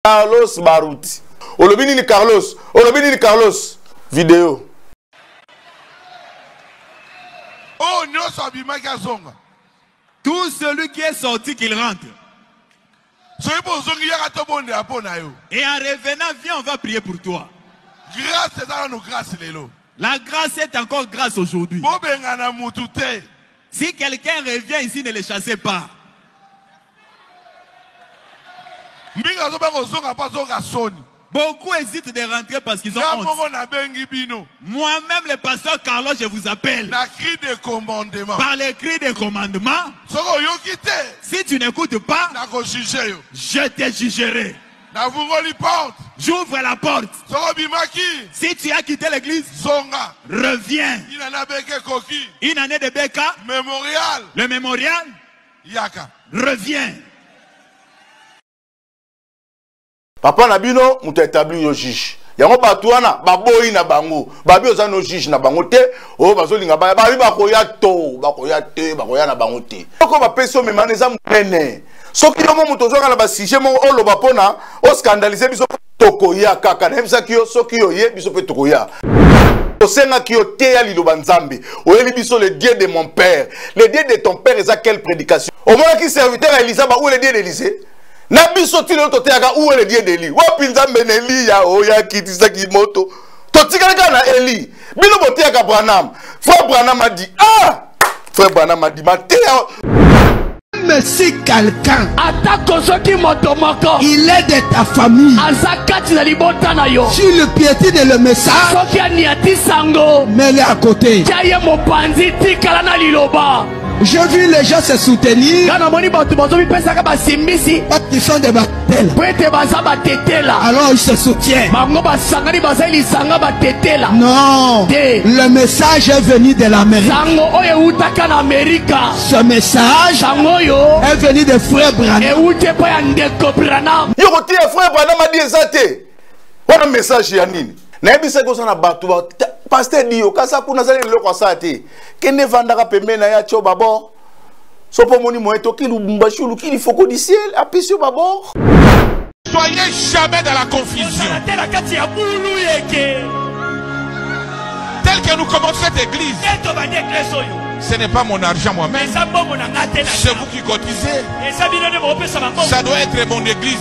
Carlos Baruti. Olobini ni Carlos. Olobini ni Carlos. Vidéo. Oh, non, ça bima zonga. Tout celui qui est sorti, qu'il rentre. Et en revenant, viens, on va prier pour toi. Grâce dans nos grâces, Lélo. La grâce est encore grâce aujourd'hui. Si quelqu'un revient ici, ne le chassez pas. Beaucoup hésitent de rentrer parce qu'ils ont honte. Moi-même, le pasteur Carlos, je vous appelle. Par les cris de commandement. Si tu n'écoutes pas, je te jugerai. J'ouvre la porte. Si tu as quitté l'église, reviens. Une année de Beka. Le mémorial. Reviens. Papa Nabino, muta établi yo juge. Yango batuana, baboyi na bango. Babi oza no juge na bango te. O bazolinga ba babi bakoya to, bakoya na bango te. Ko ba peso me maneza mene. Soki yo mo muto zoka na ba sujet mo o loba pona, o scandaliser biso tokoya kaka. Nemsa kiyo soki yo ye biso pe tokoya. Osenga kiyo te ya liloba nzambe. Oyeli biso le Dieu de mon père. Le Dieu de ton père eza quelle prédication? Au moins qui serviteur à Elisa ba où le Dieu d'Élysée? Nabi soti le tote aga où est le Dieu d'Élie? Wapinza meneli ya oya kitisa kimoto. Totika na Eli. Bilo bote aga Branham. Frère Branham a dit Frère Branham a dit mais si quelqu'un il est de ta famille, si le piétine le message, mets-le à côté. Je vis les gens se soutenir. Ils sont des battels. Alors ils se soutiennent. Non. Le message est venu de l'Amérique. Ce message est venu de frère Branham. Yokote frère Branham a dit exacté. Voilà le message yanini. Na ebisa ko sana batu pasteur dio kasa kuna zali loko sate. Kene vandaka pembe na ya tio babor. Sopo moni moeto ki lubumba chulu ki li foko du ciel apisio babor. Soyez jamais dans la confusion. Tel que nous commençons cette église. Ce n'est pas mon argent moi-même. C'est vous qui cotisez. Ça doit être mon église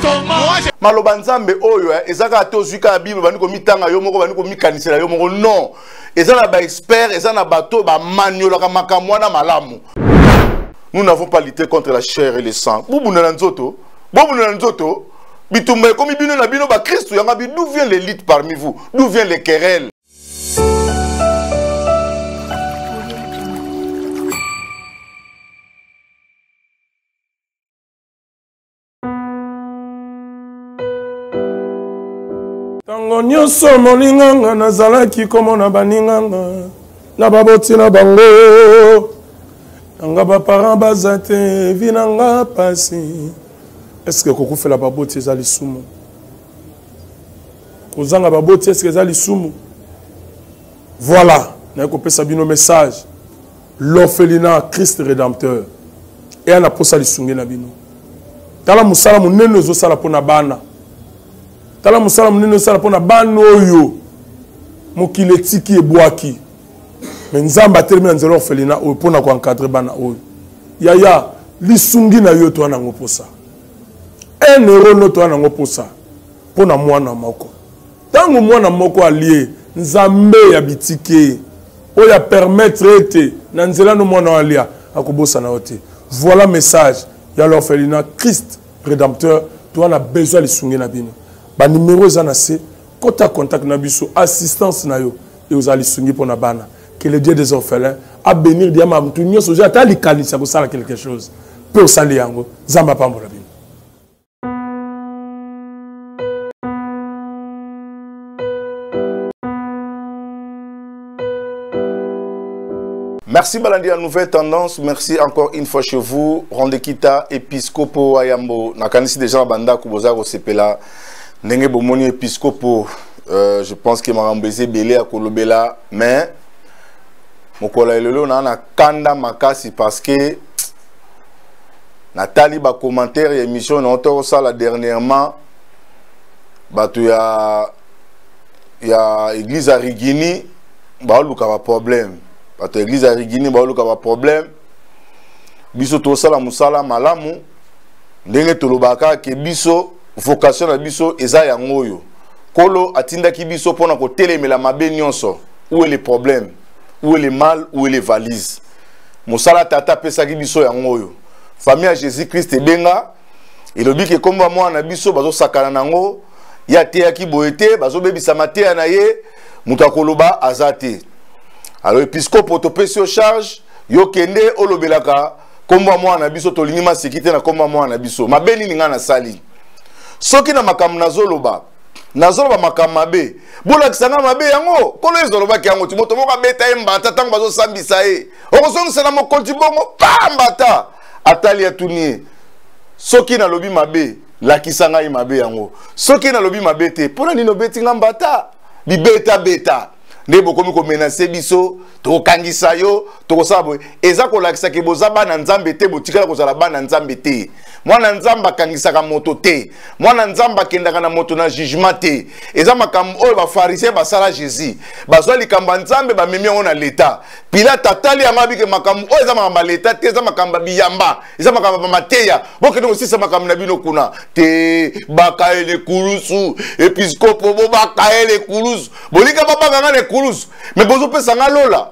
comment? Maloba nzambe oyo ezaka tozwika bible bani ko mitanga yo moko bani ko mikanisela yo moko non. Ezana ba expert, ezana bato ba maniola makamwa na malamu. Nous n'avons pas lutté contre la chair et le sang. Bubuna nzoto. Bubuna nzoto. Bitumba comme bino na bino ba Christ yanga bi d'où vient l'élite parmi vous? D'où vient les querelles? Tango nyonso molinganga nazalaki komona baninganga na baboti na bango nanga baparent baza te vinanga pasi. Est-ce que koko fait la baboti ezali sumu? Kozanga baboti est-ce que ezali sumu? Voilà, na kopesa bino message. L'orphelinat Christ rédempteur. Et ana posa lisungi na bino. Tala musala munene ozo sala pona bana. Tala musala munene ozo sala pona bana oyo. Mokile tiki ebwaki. Mais nzamba termina nzelo orphelinat oyo pona ko encadrer bana oyo. Yaya lisungi na yo to ana ngoposa. Un euro noto ana ngoposa pona mwana moko. Tango mwana moko allié nzambe ya bitike oya permettre ete na nzela no mwana alia akobosa na ote. Voilà message ya l'orphelinat Christ rédempteur. Toi on a besoin de sungi na bino. Ba numéro za na se kota contact na biso assistance na yo et aux ali sungi pona bana. Que le Dieu des orphelins a bénir diama mtu nyoso ja ta likanisa ko sala quelque chose. Pour sali yango zamba pambola bino. Merci Balandi à Nouvelle Tendance. Merci encore une fois chez vous. Rondekita, Episcopo Ayambo. Nakanisi déjà Banda Kuboza Sepela. Nenge Bomoni Episcopo. Je pense que m'a embêté Belé à Kolobela. Mais mokola elelo na kanda makasi parce que Nathalie ba commentaire et émission na to sala dernièrement batu ya église à Rigini ba luka ba problème batu église à Rigini ba luka ba problème biso to sala musala malamu ndenge tolobaka ke biso vocation na biso eza ya ngoyo kolo atinda ki biso pona ko telemela mabe nyonso où est le problème où est le mal où est les valises musala tata pesa ki biso ya ngoyo famille à Jésus-Christ benga elobi ke komba mwana biso bazo sakana nango ya te ya ki boete bazo bebisa matea na ye mutakoloba azate alors épiscope autopesio charge yo kende olobelaka komba mwana biso tolingi masekite na komba mwana biso mabeni ninga na sali soki na makam nazoloba makam mabe bola kisanga mabe yango kolo ezoloba ki yango timoto moka beta embata tango bazo sambisa e okosongisa na mokonti bongo pambata atali atuni soki na lobi mabe la kisanga mabe yango soki na lobi mabe te pona nino beti ngambata bibeta beta ndebo komi ko menacer biso to kangisa yo to kosabo eza ko lakisa ke bozaba na nzambe te botikala kozala bana nzambe te mwana nzamba kangisa ka moto te mwana nzamba kendaka na moto na jugement te eza makam oyo ba pharisien basala Jésus bazwa likamba nzambe ba memi on na leta Pilate atali yango abike makam oyo eza makamba leta te eza makamba biyamba eza makamba mateya boke donc sisa makam na bino kuna te bakaele kulusu episcope bo bakaele kulusu bolika babaka ngane kulusu mais bozo pesa ngalola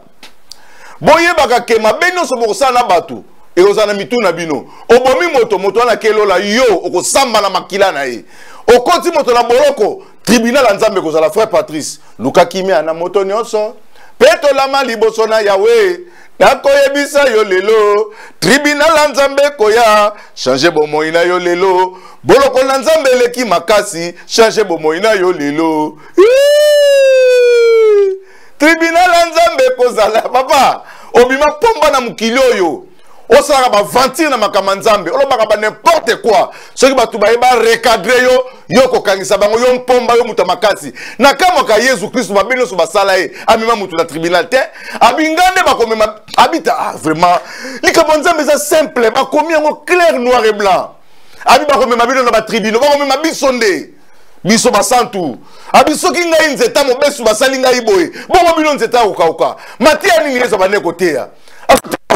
boye baka kema beno so bokosana batu ekozana mituna bino obomi moto na kelola yo okosamba na makila na ye okoti moto na boloko tribunal ya nzambe kozala frère Patrice luka kimia na moto nyonso peto la maliboso na yawe nakoyebisa yo lelo tribunal ya nzambe koya changer bomoi na yo lelo boloko na nzambe eleki makasi changer bomoi na yo lelo tribunal ya nzambe kozala papa obima pomba na mukili oyo osala ba ventir na makama nzambe olobaka ba n'importe quoi soki batu ba recadrer yo kokangisa bango yo mpomba yo muta makasi na kama ka Yesu Christ babino so basala ye amima mutu na tribunal te abingande bakomema habita vraiment likambo nzambe za simple bakomi yango clair noir et blanc abi bakomema bino na ba tribunal bakomema bisonde biso basantu abiso ki ngai nzeta mobesu basali ngai boye bongo bino nzeta okauka matia nini eza bane kotea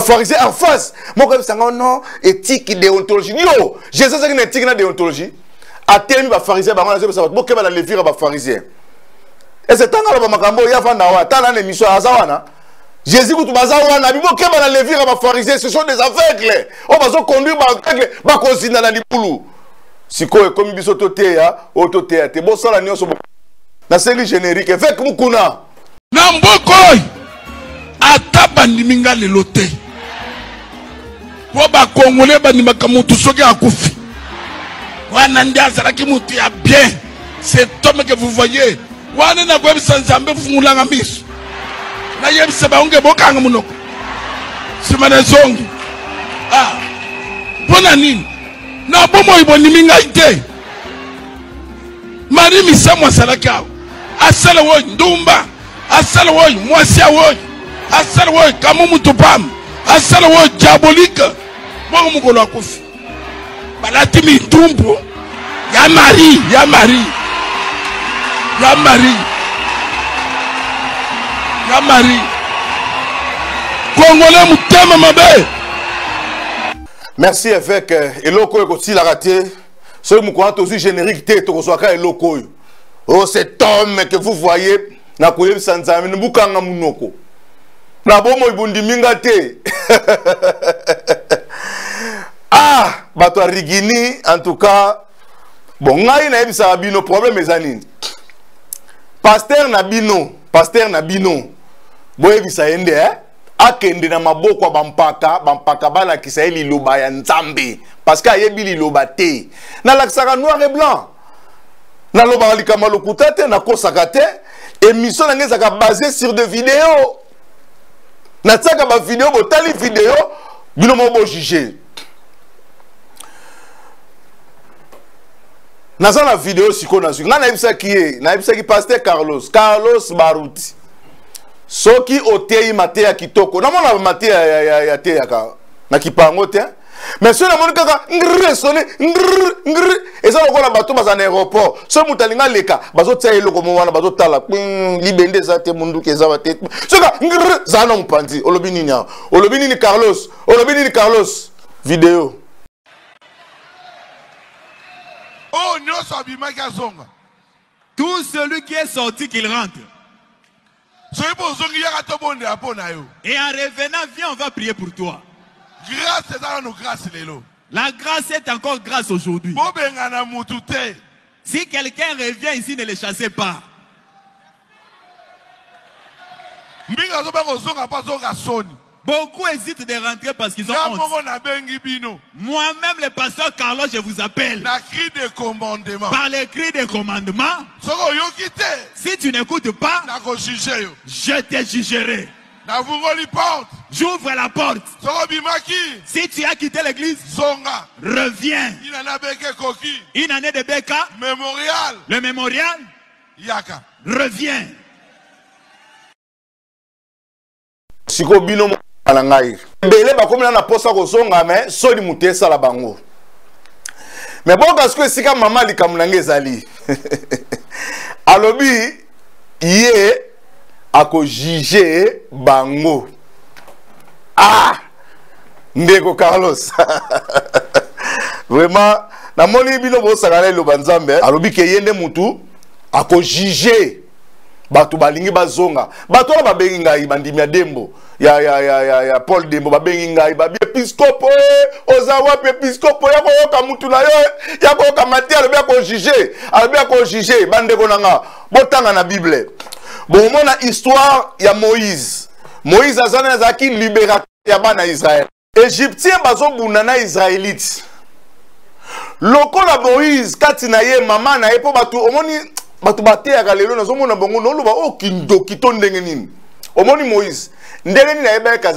pharisien en face moko bisanga non éthique déontologie yo Jésus c'est une éthique na déontologie atemi ba pharisien bango na zo ba boke ba la levire ba pharisien et c'est tanga ba makambo ya fanda wa tala na émission azawana Jésus kutu bazawana bi boke ba la levire ba pharisien ce sont des aveugles on va zo conduire ba aveugle ba kozina na libulu siko ekomi biso toteya ototeya te bosala nyonso na seli générique avec mukuna na mbokoi ata bandiminga lelo te po bakongole bandimaka mutu soki akufi wana ndi azalaki mutu ya bien cet homme que vous voyez wana na kwebisa nzambe fungulanga miso na yebisa baonge bokanga munoko sima na zongi pona nini na bomo ibonimi ngai te mari misamu asalaki awo asala woyi ndumba asala woyi mwasi awoyi asala woyi kamu mutu pam asala woyi diabolique bongo mukolo akufi balati mitumbu ya mari Congolais mutema mabe. Merci avec eloko ekoti la raté. Ce mukona tozu générique te tokozwaka eloko yo. Oh cet homme que vous voyez na koyebisa nzambe mbukanga munoko. Na bomo ibundi minga te. Bato Rigini en tout cas bon ngai na yebisa bino problème ezanini. Pasteur Nabino boyebisa ende akende na maboko bampaka bala kisa liloba ya nzambe parce que ayebi liloba te na laksaka noir et blanc na loba likama lokuta te na kosaka te émission na ngezaka basée sur des vidéos na tsaka ba vidéo botali vidéo bino mo bo juger na za na vidéo siko na suki na yebisa ki pasteur Carlos Baruti soki otei mateya kitoko namona mateya ya teyaka na kipango te mais so namoni kaka ngr sonné ngr eza lokola bato baza na aéroport so mutu alinga leka bazotia eloko mo wana bazotala libende eza te munduki eza bate soka ngr za na mopanzi olobi nini Carlos vidéo oh nyonso abimaki azonga tout celui qui est sorti qu'il rentre. Et en revenant, viens, on va prier pour toi. La grâce est encore grâce aujourd'hui. Si quelqu'un revient ici, ne le chassez pas. Beaucoup hésitent de rentrer parce qu'ils ont honte. Moi-même, le pasteur Carlos, je vous appelle. Par les cris de commandement. Si tu n'écoutes pas, je te jugerai. J'ouvre la porte. Si tu as quitté l'église, reviens. Une année de Beka. Le mémorial. Reviens. Siko bino alangai. Bele ba komina na posa ko zonga me soli mutesa la bango. Mais bon parce que sika mama likamnange ezali. Alobi ye ako juger bango. Ah! Ndeko Carlos. Vraiment na moni bino bo sakala lo banzambe. Alobi ke yende mutu ako juger bato balingi bazonga bato la babengi ngai bandimi ya Dembo ya Paul Dembo babengi ngai babi episcopo ozawa episcopo ya koyoka mutu na yo ya koyoka matière bien ko juger bandeko nanga botanga na Bible bon mona histoire ya Moïse azana zaki libérateur ya bana Israël égyptien bazo bunda na israélite lokola Moïse kati na ye mama na ye po batu omoni batu bateaka lelo nazomona bango noloba o kindoki to ndenge nini omoni Moïse ndenge nini ayebeka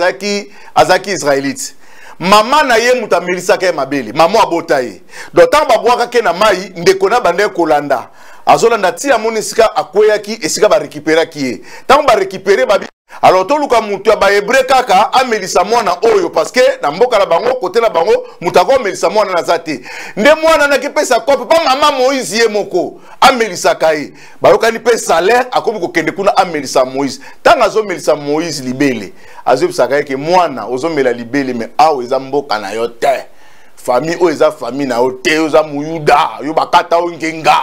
azaki israélite mama na ye muta melisaka mabeli mama abota ye donc tant babwaka ke na mai ndeko na bande kolanda azolanda ti amoni sika akweyaki esika ba récupérer ki ye tant ba récupérer babi alors to luka mutu ya ba hébreu kaka amelisa mwana oyo parce que na mboka la bango côté la bango mutako melisa mwana na zate nde mwana na kipesa kope pa mama Moïse ye moko amelisa kai bayokani pe salaire akobi ko kende kuna amelisa Moïse tanga zo melisa Moïse libele azo bisaka ke mwana ozo mela libele me awo eza mboka na yo te famille o eza famille na yo te oza muyuda yo bakata o ngenga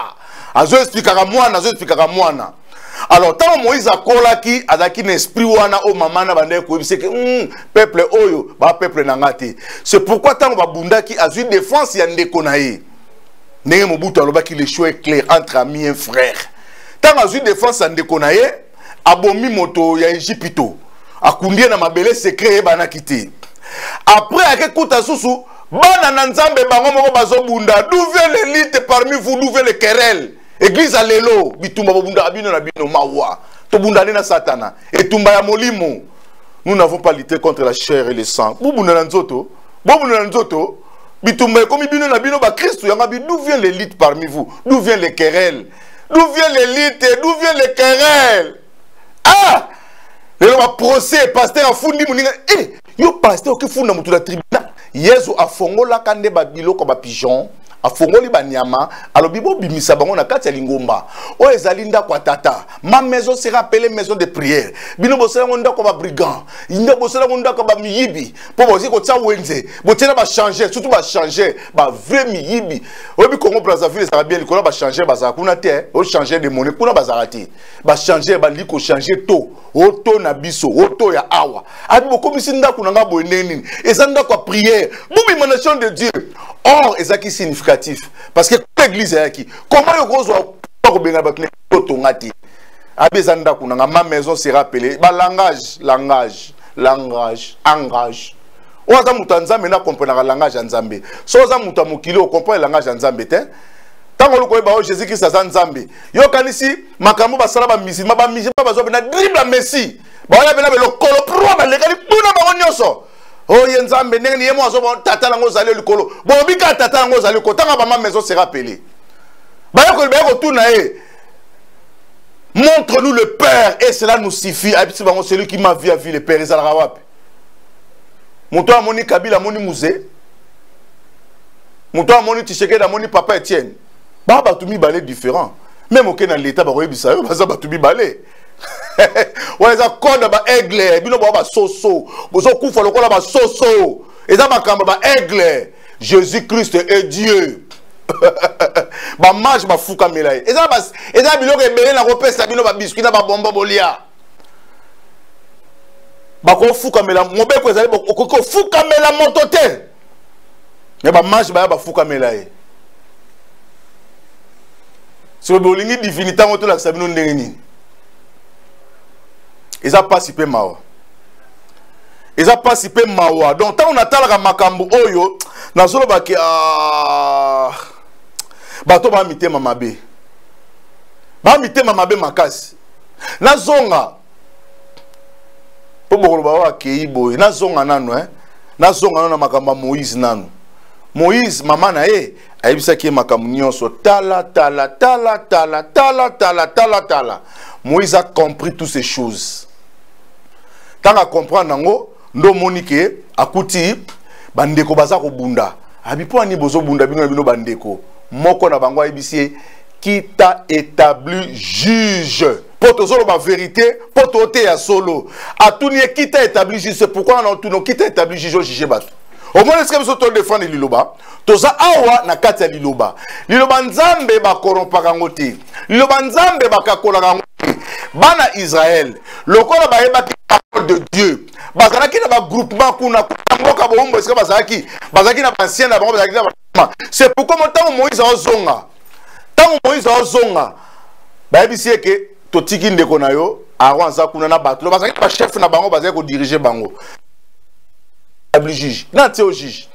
azo expliquera mwana alors tant Moïse akolaki azaki na esprit wana o mama na bande ko biseke peuple oyo ba peuple nangati c'est pourquoi tant babundaki azui défense ya ndeko na ye ndenge Mobutu alobaki le choix est clair entre amis et frères tant azui défense ya ndeko na ye abomi moto ya Egypto akundie na mabele secret bana kité après akekuta susu bana na nzambe bango moko bazobunda d'où vient l'élite parmi vous d'où vient le querelle église à lelo bitumba bobunda abino na bino mawa to bunda na satana et tumba ya molimo nous n'avons pas lutté contre la chair et le sang bobunda na nzoto bitumba comme bino na bino ba Christ yanga bi d'où vient l'élite parmi vous d'où vient les querelles d'où vient l'élite d'où vient les querelles ah lelo ba procès pasteur afundi muninga yo pasteur ke funda mutu la tribunal yesu afongola kande ba biloko ba pigeon afongoli banyama alobi bo bimisa bango na kati ya lingomba o ezali ndako tata ma maison sera appelée maison de prière bino bosela ngo ndako ba brigand inde bosela ngo ndako ba miyibi po bozi ko tsa wenze botela ba changer surtout ba changer ba vrai miyibi obi Congo Brazzaville ça va bien likolo ba changer ba za kuna te o changer de monnaie kuna ba zarati ba changer ba liko changer to oto na biso oto ya awa abi bokomisi ndako na nga boeneni eza ndako ya prière bubi manation de Dieu or ezaki significatif parce que l'église est qui comment le gros pour benga ba tongati abezanda kuna ma maison sera appelée ba langage engage oza mutanzambe na comprendre langage nzambe so oza muta mukili o comprendre langage nzambe te tango loko ba Jésus Christ za nzambe yo kanisi makambo basala ba musulman bazo na dribble Messi ba wala bena lo kolo pro ba lekali tuna ba nyonso oh yenzambe ndenge yemo azo tata lango zali likolo bo bika tata lango zali ko tanga ba ma maison sera appelée ba ko tuna Montre-nous le Père et cela nous suffit. Celui qui m'a vu a vu le Père. Montre à Moni Kabila, Moni Mouzé. Montre à Moni Ticheke, Moni Papa Etienne. Baba Toumi Balé différent. Même au Kenya l'État, Baroye Bissayo, Baba Toumi Balé. Ouais, ça code ba aigle, bino ba soso. Bozo kufa lokola ba soso. Et ça ba kamba ba aigle. Jésus-Christ est Dieu. Ba mage ba fuka melaye. Et ça biloko ebele na kopesa bino ba biscuit na ba bomba bolia. Ba ko fuka mela mobeko ezali ko fuka mela motote. Ya ba mage ba fuka melaye. So bolingi divinité ngoto la sabino ndenge nini. Ils ont participé mawa. Ils ont participé mawa. Donc tant on attend la makambu oyo, na solo baki bato ba mité mamabe. Ba mité mamabe makasi. Na zonga. Po bokolo ba wa kei boy. Na zonga nanu Na zonga nanu na makamba Moïse nanu. Moïse mama na ayebisa ki makambu nyonso tala. Moïse a compris toutes ces choses. Tant à comprendre nango ndo monike akuti bandeko baza ko bunda abipo ani bozo bunda bino bandeko moko na bango ibisi qui t'a établi juge pour te solo ma vérité pour te ya solo atuni qui t'a établi juge c'est pourquoi on tuno qui t'a établi juge au juge bato au moins est-ce que vous défendre liloba toza awa na kati ya liloba nzambe ba korompaka ngoti liloba nzambe bakakola ngoti bana Israël lokola ba yebaki de Dieu. Bazalaki na ba groupement kuna mboka bombo eska bazalaki na ancien na bango bazalaki na. C'est pourquoi montango Moïse azonga. Tango Moïse azonga. Ba yebisi ke totiki ndeko na yo awanza kuna na bato. Bazalaki ba chef na bango bazalaki ko diriger bango. Établi juge. Na te au juge.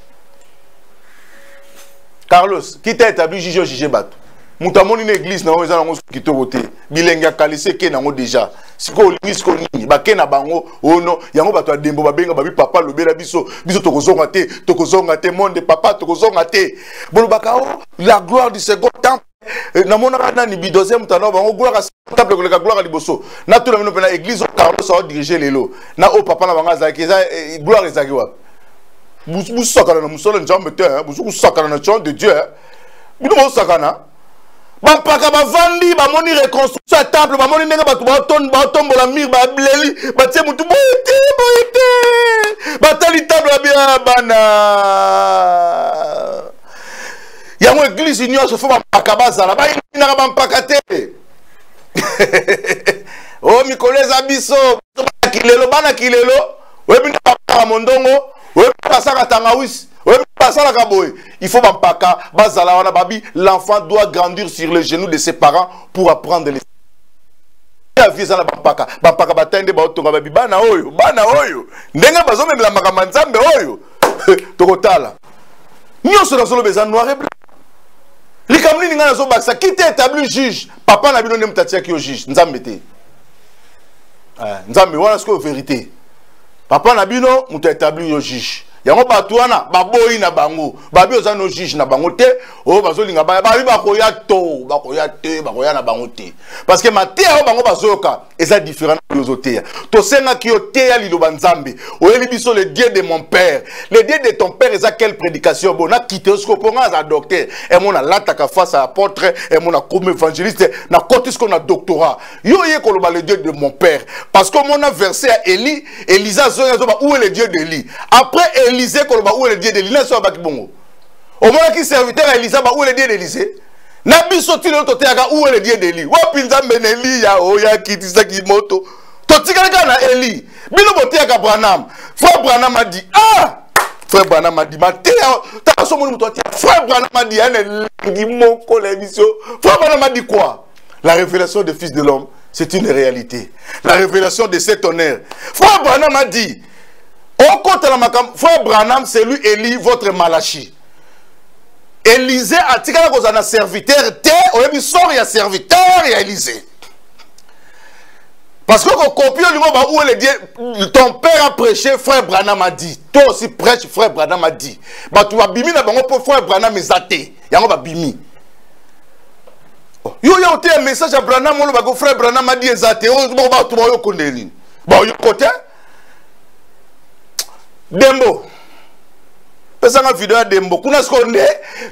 Carlos, qui t'a établi juge au juge bato. Moutamoni une église na oza nango kito voter bilenga kalise ke nango déjà siko olingi siko nini bake na bango ono yango bato adembo babenga babi papa lobela biso tokozonga te monde papa tokozonga te bolobaka la gloire du second temple na mona kana ni bi deuxième temps bango gloire à temple ko la gloire liboso na tout na mino pena église Carlos ça diriger lelo na o papa na banga za gloire ezaki wa busu sakana na musolo njambe te busu sakana na chant de Dieu bino mo sakana bampaka bavandi bamoni reconstruction ya temple bamoni ndenge bato batombola mire bableli batie mutu boyete batali temple babia bana yango église nyonso fo bampaka bazala bayinaka bampaka te o mikolo eza biso bana kilelo oyebi nde bapaka mondongo oyebi basaka tangawisi. Il faut l'enfant doit grandir sur les genoux de ses parents pour apprendre les qui t'a établi juge papa n'a bien juge vérité papa n'a bien établi juge yango batuana baboyi na bango babi oza no juge na bango te o bazolinga babi bakoya na bango te parce que matea o bango bazoka eza différent de ozotea to senga ki otea liloba nzambe oyeli biso le Dieu de mon père le Dieu de ton père eza quelle prédication bona kite osko ponga za docteur et mon lataka face à apôtre et mon comme évangéliste na côté ce qu'on a doctorat yo ye koloba le Dieu de mon père parce que mon a verset à Élie Elisa zoya où est le Dieu d'Élie après Élisée koloba où est le Dieu d'Élie na so baki bongo au moins qui serviteur à Élisa où est le Dieu d'Élisée na biso tilo to teaka où est le Dieu d'Élie wa pinza meneli ya oya kitisa kimoto to tikaka na Élie bino boteaka Branham frère Branham a dit frère Branham a dit matéa ta so moni muto tia frère Branham a dit ane moko la émission frère Branham a dit quoi la révélation des fils de l'homme c'est une réalité la révélation de cet honneur frère Branham a dit au côté la makam frère Branham c'est lui Élie votre Malachi Élisée a tika na kozana serviteur te oyebi sort ya serviteur ya Élisée parce que quand copie où est le Dieu ton père a prêché frère Branham a dit toi aussi prêche frère Branham a dit bah tu vas bimi na bango pour frère Branham ezate yango ba bimi Yo ya ote un message à Branham on ba frère Branham a dit ezate o ba to yo kondeli. Bon yo côté Dembo. Pesa nga vidéo ya Dembo. Kuna skonde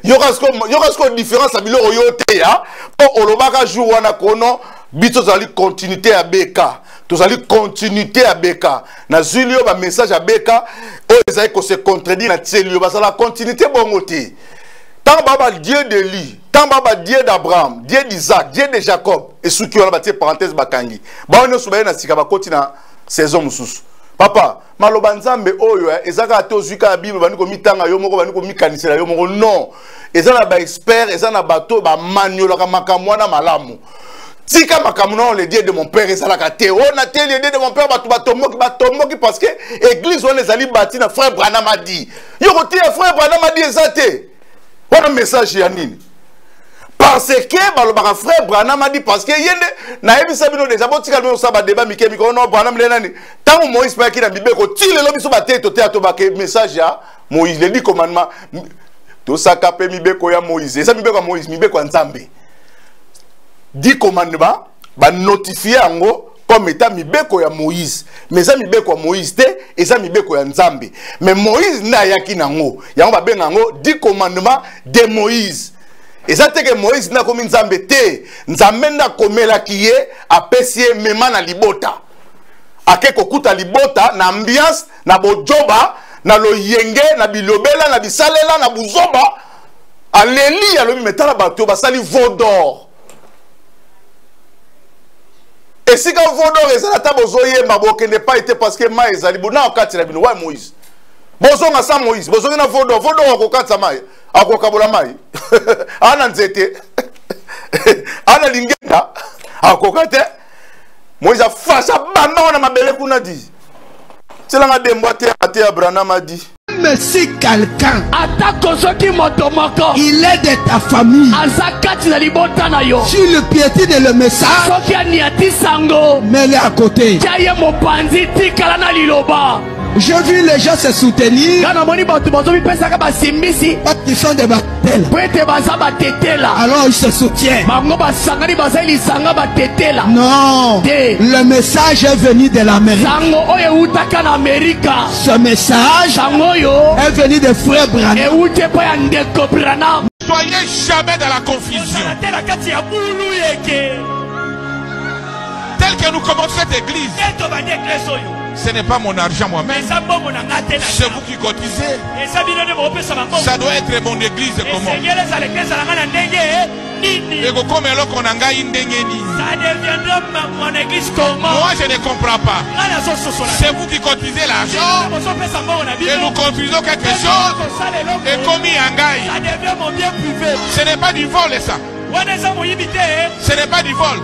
yo kasko différence à bilo yo te ya. Po olobaka jour wana kono bito zali continuité à BK. Tous allez continuité à Beka. Na zulio ba message à Beka. O ezali ko se contredire na tselio ba la continuité bongote. Tant baba Dieu de Li, tant baba Dieu d'Abraham, Dieu d'Isaac, Dieu de Jacob et ceux qui ont la parenthèse bakangi. Ba on souba na sika ba kontina saison mususu. Papa, maloba nzambe oyo ezaka to zuka Bible bani ko mitanga yo moko bani ko mikanisela yo moko non. Ezana ba expert, ezana bato ba maniola ka makamwana malamu. Tika makamuna on le dit de mon père et ça la kate. On a tel le dit de mon père batomoki parce que église on les ali bâti na frère Branham a dit. Yo côté frère Branham a dit ezate. On a message ya nini. Parce que balobaka frère Branham a dit parce que yende na ebisa bino déjà botika no sa ba débat mike miko no Branham le nani. Tant Moïse pa ki na bibeko ti le lobi so ba tete to ba ke message ya Moïse le dit commandement to sakape mibeko ya Moïse. Esa mibeko ya Moïse mibeko ya Nzambe. 10 commandements, ba notifier ango comme étant mibeko ya Moïse. Mais ça mibeko ya Moïse te, et ça mibeko ya Nzambe. Mais Moïse na yaki nango. Yango ba benga ngo 10 commandements de Moïse. Et ça te que Moïse na komi Nzambe te. Nzambe na komela kiye apesie mema na libota. Ake kokuta libota na ambiance na bojoba na loyenge na bilobela na bisalela na buzoba. Aleli alobi metala bato basali vodor. Et si quand vous n'aurez pas été bozoye maboke n'est pas été parce que maïs ali bona okati na bino wa Moïse. Bozo nga sa Moïse, bozo na vodor okokata mai, akokabola mai. Ana nzete. Ana lingenda akokate. Moïse a face à banda na mabele kuna di. C'est là nga Dembo te Branham a dit. Mais si quelqu'un il est de ta famille, si le piétine le message, mets-le à côté. Je vis les gens se soutenir parce qu'ils sont des battels. Alors ils se soutiennent. Non, le message est venu de l'Amérique. Ce message est venu de frère Branham. Soyez jamais dans la confusion. Tel que nous commençons cette église, ce n'est pas mon argent moi-même. C'est vous qui cotisez. Ça doit être mon église comment? Moi je ne comprends pas. C'est vous qui cotisez l'argent et nous construisons quelque chose et commis un gars. Ce n'est pas du vol ça. Ce n'est pas du vol.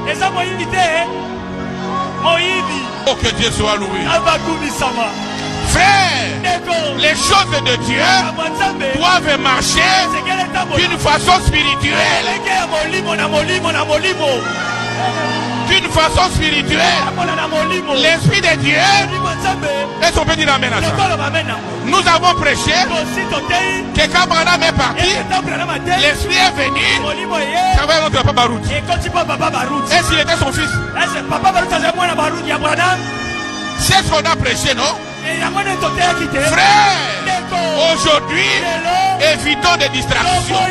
Oh, que Dieu soit loué. Frère, les choses de Dieu doivent marcher d'une façon spirituelle. D'une façon spirituelle. L'Esprit de Dieu. Est-ce qu'on peut dire amen à ça? Nous avons prêché que quand Branham est parti, l'Esprit est venu. Ça va notre papa Baroud. Est-ce qu'il était son fils? C'est ce qu'on a prêché, non? Frère, aujourd'hui, évitons des distractions.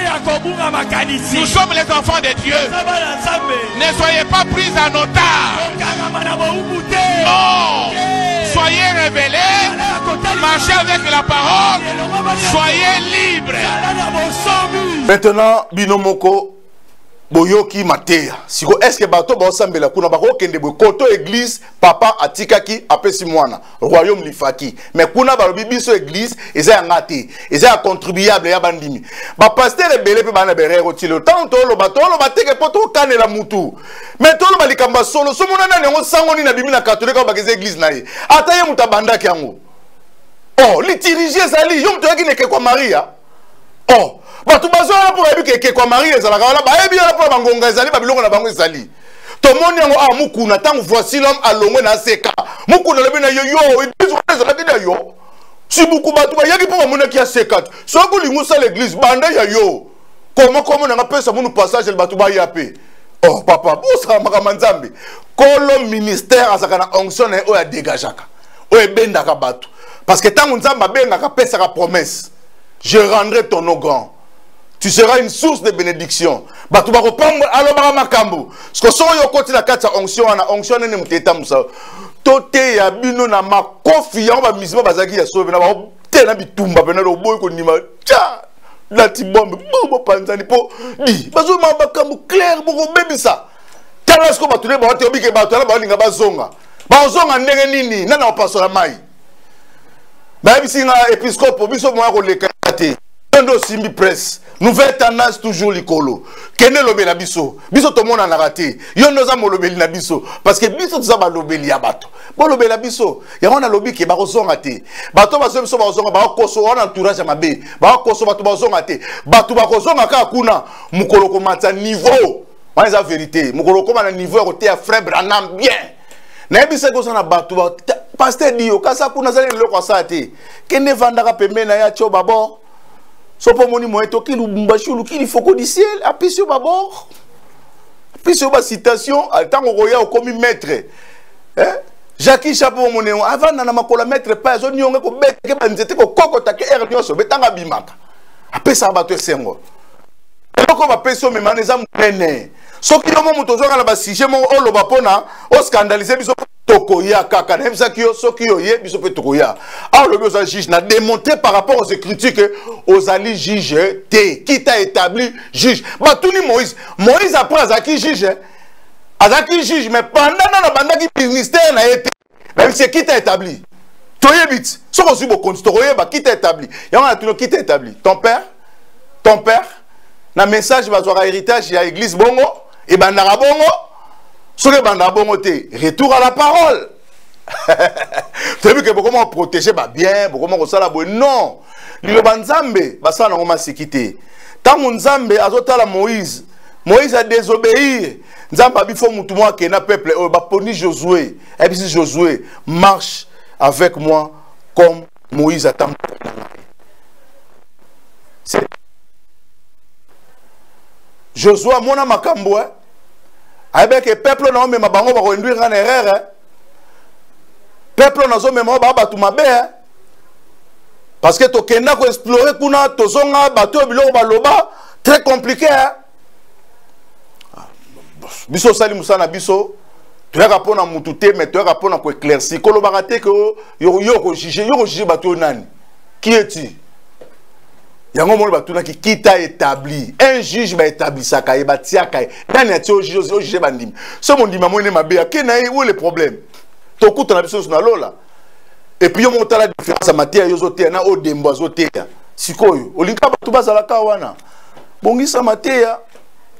Nous sommes les enfants de Dieu. Ne soyez pas pris en otage. Non. Soyez révélés. Marchez avec la parole. Soyez libres. Maintenant, Binomoko. Boyoki Matea. Siko est-ce que bato ba osambela kuna ba kokende bo koto église papa atikaki apesi mwana royaume lifaki mais kuna ba biso église eza ngati eza contribuable ya bandimi ba pasteur ebele pe bana berero tilo tanto lo bateke poto kanela mutu mais tolo balikamba solo so mona nani ngo sango ni na bibi na catholique ba keze église na ye ata ye mutabanda kyango oh li diriger zali yo mto yakine kwa Maria oh batu bazona pour ebi ke kwa Marie ezalaka wala ba ebi ala pour bangonga ezali ba biloko na bango ezali to moni yango a mukuna tangu voici l'homme alongwe na seka mukuna lebi na yo église ezalaka na yo si buku batu ba yaki pour mona ki a seka so ko lingusa l'église banda ya yo comment na pesa munu passage le batu ba yape Oh papa, bosaka makambo nzambe. Kolo ministère azaka na onction na oya dégagaka. Oya bendaka bato. Parce que tant nzambe bengaka pesaka promesse. Je rendrai ton nom grand. Tu seras une source de bénédiction. Bato bako pambo alo baka makambo. Parce que so yo koti na kati onction na onction ne muteta musa. Tote ya bino na makofi ya ba misima bazaki ya sauve na ba te na bitumba pena lo boy ko nima. Tcha! La tibombe bo panzani po di. Bazo ma makambo clair boko bebisa. Tala sko batule ba te obike bato na ba linga bazonga. Ba zonga ndenge nini na na paso la mai. Ba bisi na épiscope biso mo ko lekate. Ndo simbi presse. Nouvelle tendance toujours likolo. Kene lobela biso. Biso to mona na raté. Yo ndoza mo lobeli na biso parce que biso to za ba lobeli ya bato. Bo lobela biso. Ya wana lobi ke ba kozonga te. Bato ba so ba kozonga ba koso wana entourage mabe. Ba koso bato ba kozonga te. Bato ba kozonga ka kuna mukolo ko mata niveau. Wana za vérité. Mukolo ko na niveau ya ko te ya frère Branham bien. Na ebise ko sana bato ba pasteur dio kasa kuna za lelo kwa sate. Kene vandaka pembena ya cho babo. Sopo moni moeto ki lumbashulu ki foko du ciel apisio babor apisio ba citation tango roya o komi maître Jackie Chapeau moni avant na makola maître pa zo nyonge ko beke banzete ko kokota ke er nyoso betanga bimaka apesa bato esengo ko ba peso me maneza mene soki yo mo muto zonga na ba sujet mo oloba pona o scandaliser biso tokoya kaka na bisa ki yo soki yo ye biso pe tokoya a le besoin juge na démontrer par rapport aux critiques aux alliés juge T qui t'a établi juge batuni Moïse après azaki juge mais pendant na bandaki ministère na été même c'est qui t'a établi toye bit soko subo compte toye ba qui t'a établi ya on tuno qui t'a établi ton père na message bazwaka héritage ya église bongo et bandara bongo soki bandara bongo te retour à la parole. Tu as vu que comment protéger ba bien comment ko sala bo non liloba nzambe basala nango masikite tango nzambe azotala Moïse a désobéir nzambe abifo mutu mwa ke na peuple o baponi Josué et puis Josué marche avec moi comme Moïse a tambola. C'est Josué mona makambo avec le peuple na mema bango ba ko induire en erreur peuple na zo mema ba batu mabe parce que to kenda ko explorer kuna to zonga bato biloko baloba très compliqué biso sali musana biso tu yaka pona mutu te mais tu yaka pona ko éclaircir ko lo bagate ko yo ko juger bato nani qui es-tu yango moni batuna ki kita établi un juge ba établi ça ka batia ka nani ati au juge bandimi ce mon ndima mo ne mabe akena où le problème to kuta na biso na lola et puis on monte la différence en matière yozote na o dembo zote sikoyo olinka batu bazala ka wana bongisa matière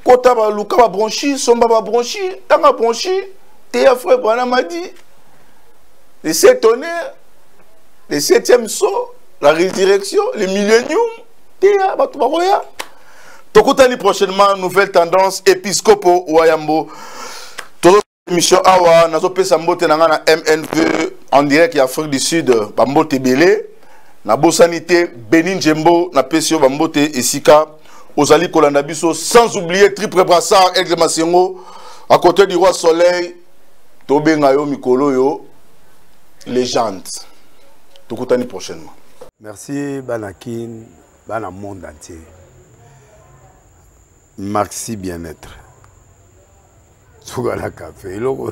kota ba luka ba bronchi somba ba bronchi tanga bronchi te ya frère Branham m'a dit les 7 tonnerres le 7e saut la résurrection le millénium Tia batu baroya tokutani prochainement nouvelle tendance épiscopo Wayambo todo émission awa nazo pesa mbote na ngana MNV en direct ya Afrique du Sud bambote belé na bosanité Benin Jembo na pesio bambote esika ozali kolanda biso sans oublier Triple Brassard Aigle Masengo à côté du Roi Soleil tobenga yo mikolo yo légende tokutani prochainement. Merci Banakin dans le monde entier. Maxi bien-être. Sougala café. Logo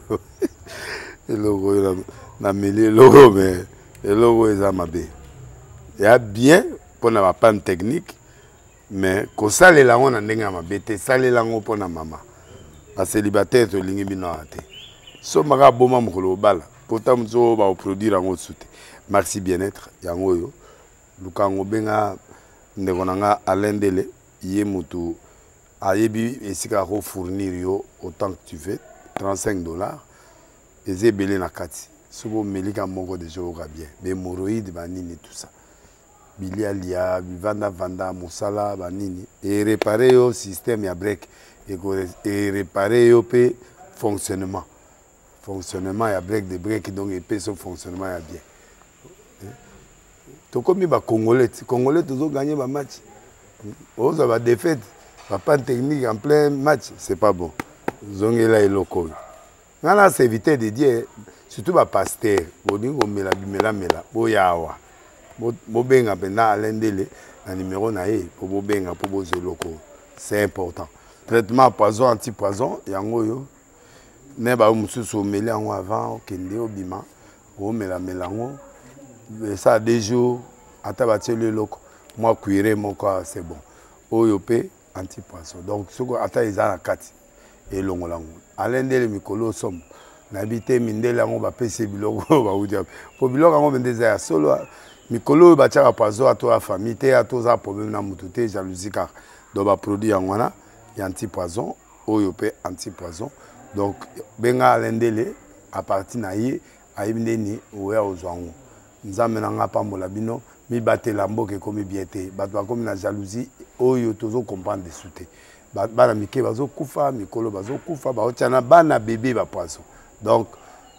na mêlé logo mais logo est amabé. Il y a bien pour na panne technique mais ko sale la on ndenga mabete sale la ngo pona mama. Ba célibataire to lingi bino ate. So maka boma mukolo bala. Pourtant mzo ba produire ngo soute. Maxi bien-être yango yo. Lukango benga ndekonanga alendele yemutu ayebi esika ko fournir yo autant que tu veux $35 ezebele na kati sobo melika moko de jour bien mais hémorroïdes banini tout ça bilialia vanda musala banini et réparer yo système ya break et réparer yo pe fonctionnement ya break de break donc et pe son fonctionnement ya bien. To comme ba Congolais toujours gagné ba match. On va défaite, pas de technique en plein match, c'est pas bon. zongela eloko ngana s'éviter de dire surtout ba pasteur boningo mela bimela mela boyawa bobenga pena alendele na numéro na ye po bobenga po bozeloko c'est important traitement poison anti-poison yango yo ne ba mususu meli yango avant kende obima o mela melango ça 2 jours ata bateli loko moi cuire mon corps c'est bon oyo pe anti-poison donc soko ata eza na kati elongolango alendele mikolo somme nabite mindele yango bapesi biloko baudia po biloko yango bendeza ya solo mikolo batiaka poison ato ya famille te atoza problème na mutu te jalousie car donc baproduit yango wana ya anti-poison oyo pe anti-poison donc benga alendele à partir na ye ayebi ndeni oya ozwango nzambe na nga pambola bino mibatela mboka ekomi bien te bato bakomi na jalousie oyo tozo comprendre desu te bana mike bazokufa mikolo bazokufa baotiana bana bébé bapoison donc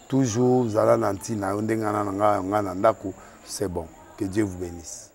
toujours zala na ntina yo ndenge na nga na ndako c'est bon que Dieu vous bénisse.